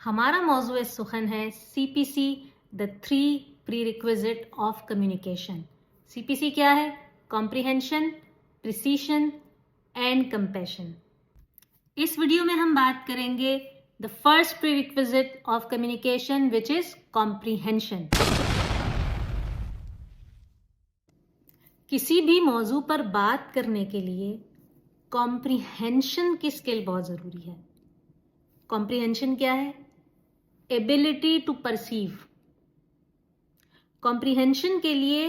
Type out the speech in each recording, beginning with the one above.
ہمارا موضوع سخن ہے C P C the 3 prerequisite of communication. C P C کیا ہے؟ Comprehension, precision and compassion. اس ویڈیو میں ہم بات کریں گے the first prerequisite of communication which is comprehension. کسی بھی موضوع پر بات کرنے کے لیے کمپریہنشن کی اسکل بہت ضروری ہے. کمپریہنشن کیا ہے؟ Ability to perceive. کمپریہنشن کے لیے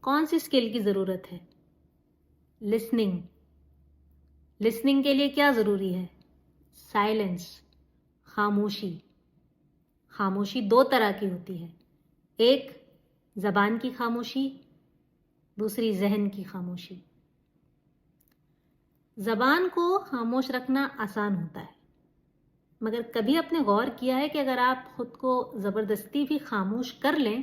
کون سی اسکل کی ضرورت ہے؟ لسننگ. لسننگ کے لیے کیا ضروری ہے؟ سائلنس، خاموشی. خاموشی دو طرح کی ہوتی ہے، ایک زبان کی خاموشی، دوسری ذہن کی خاموشی. زبان کو خاموش رکھنا آسان ہوتا ہے، مگر کبھی آپ نے غور کیا ہے کہ اگر آپ خود کو زبردستی بھی خاموش کر لیں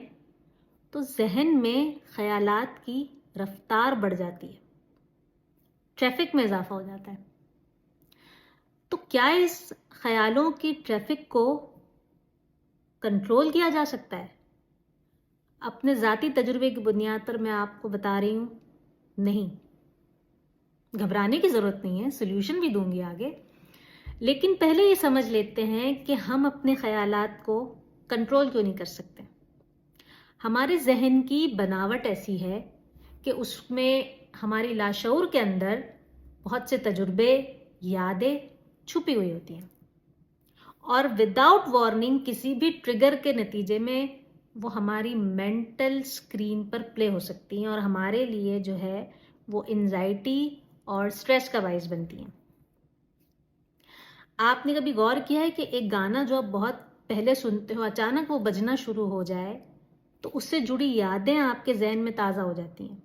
تو ذہن میں خیالات کی رفتار بڑھ جاتی ہے، ٹریفک میں اضافہ ہو جاتا ہے. تو کیا اس خیالوں کی ٹریفک کو کنٹرول کیا جا سکتا ہے؟ اپنے ذاتی تجربے کی بنیاد پر میں آپ کو بتا رہی ہوں، نہیں. گھبرانے کی ضرورت نہیں ہے، سولوشن بھی دوں گی آگے. لیکن پہلے یہ سمجھ لیتے ہیں کہ ہم اپنے خیالات کو کنٹرول کیوں نہیں کر سکتے. ہمارے ذہن کی بناوٹ ایسی ہے کہ اس میں ہماری لاشعور کے اندر بہت سے تجربے، یادیں چھپی ہوئی ہوتی ہیں، اور وداؤٹ وارننگ کسی بھی ٹریگر کے نتیجے میں وہ ہماری مینٹل اسکرین پر پلے ہو سکتی ہیں اور ہمارے لیے جو ہے وہ انزائٹی اور سٹریس کا باعث بنتی ہیں. آپ نے کبھی غور کیا ہے کہ ایک گانا جو آپ بہت پہلے سنتے ہو اچانک وہ بجنا شروع ہو جائے تو اس سے جڑی یادیں آپ کے ذہن میں تازہ ہو جاتی ہیں.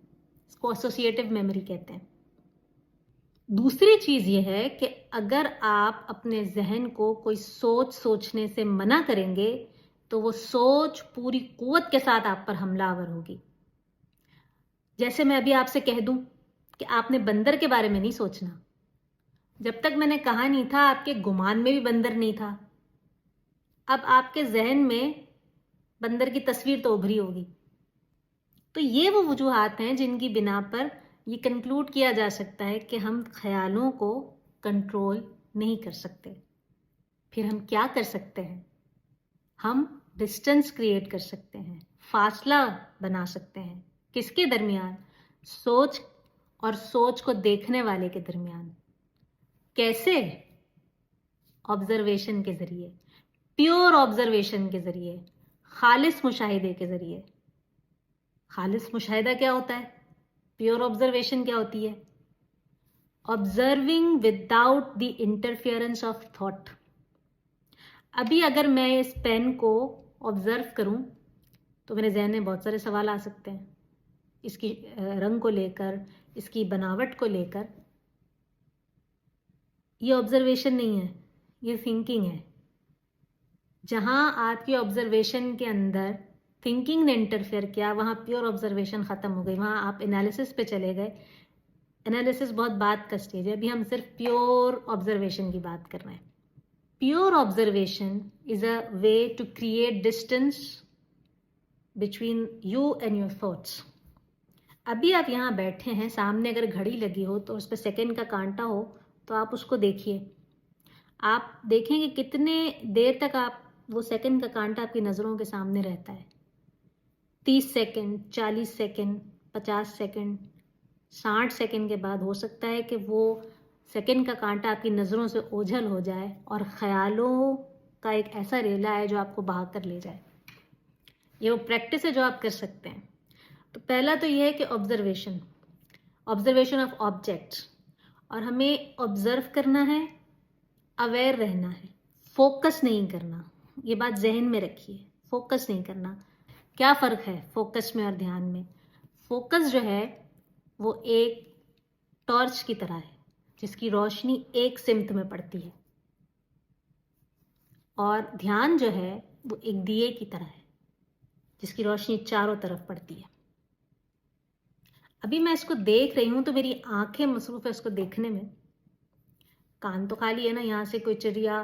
اس کو ایسوسیٹیو میموری کہتے ہیں. دوسری چیز یہ ہے کہ اگر آپ اپنے ذہن کو کوئی سوچنے سے منع کریں گے تو وہ سوچ پوری قوت کے ساتھ آپ پر حملہ آور ہوگی. جیسے میں ابھی آپ سے کہہ دوں کہ آپ نے بندر کے بارے میں نہیں سوچنا. جب تک میں نے کہا نہیں تھا آپ کے گمان میں بھی بندر نہیں تھا. اب آپ کے ذہن میں بندر کی تصویر تو ابھری ہوگی. تو یہ وہ وجوہات ہیں جن کی بنا پر یہ کنکلوڈ کیا جا سکتا ہے کہ ہم خیالوں کو کنٹرول نہیں کر سکتے. پھر ہم کیا کر سکتے ہیں؟ ہم ڈسٹنس کریٹ کر سکتے ہیں، فاصلہ بنا سکتے ہیں. کس کے درمیان؟ سوچ اور سوچ کو دیکھنے والے کے درمیان. کیسے؟ آبزرویشن کے ذریعے، پیور آبزرویشن کے ذریعے، خالص مشاہدے کے ذریعے. خالص مشاہدہ کیا ہوتا ہے؟ پیور آبزرویشن کیا ہوتی ہے؟ Observing without the interference of thought. ابھی اگر میں اس پین کو آبزرو کروں تو میرے ذہن میں بہت سارے سوال آ سکتے ہیں، اس کی رنگ کو لے کر، اس کی بناوٹ کو لے کر. یہ آبزرویشن نہیں ہے، یہ تھنکنگ ہے. جہاں آپ کی آبزرویشن کے اندر تھنکنگ نے انٹرفیئر کیا وہاں پیور آبزرویشن ختم ہو گئی. وہاں آپ انالیسس پہ چلے گئے. انالیسس بہت بعد کا اسٹیج ہے، ابھی ہم صرف پیور آبزرویشن کی بات کر رہے ہیں. Pure observation is a way to create distance between you and your thoughts. ابھی آپ یہاں بیٹھے ہیں، سامنے اگر گھڑی لگی ہو تو اس پہ سیکنڈ کا کانٹا ہو تو آپ اس کو دیکھیے. آپ دیکھیں کہ کتنے دیر تک آپ وہ سیکنڈ کا کانٹا آپ کی نظروں کے سامنے رہتا ہے. 30 سیکنڈ، 40 سیکنڈ، 50 سیکنڈ، 60 سیکنڈ کے بعد ہو سکتا ہے کہ وہ سیکنڈ کا کانٹا آپ کی نظروں سے اوجھل ہو جائے اور خیالوں کا ایک ایسا ریلا ہے جو آپ کو بہا کر لے جائے. یہ وہ پریکٹس ہے جو آپ کر سکتے ہیں. تو پہلا تو یہ ہے کہ آبزرویشن آف آبجیکٹس، اور ہمیں آبزرو کرنا ہے، اویئر رہنا ہے، فوکس نہیں کرنا. یہ بات ذہن میں رکھیے، فوکس نہیں کرنا. کیا فرق ہے فوکس میں اور دھیان میں؟ فوکس جو ہے وہ ایک ٹارچ کی طرح ہے جس کی روشنی ایک سمت میں پڑتی ہے، اور دھیان جو ہے وہ ایک دیے کی طرح ہے جس کی روشنی چاروں طرف پڑتی ہے. ابھی میں اس کو دیکھ رہی ہوں تو میری آنکھیں مصروف ہے اس کو دیکھنے میں. کان تو خالی ہے نا، یہاں سے کوئی چڑیا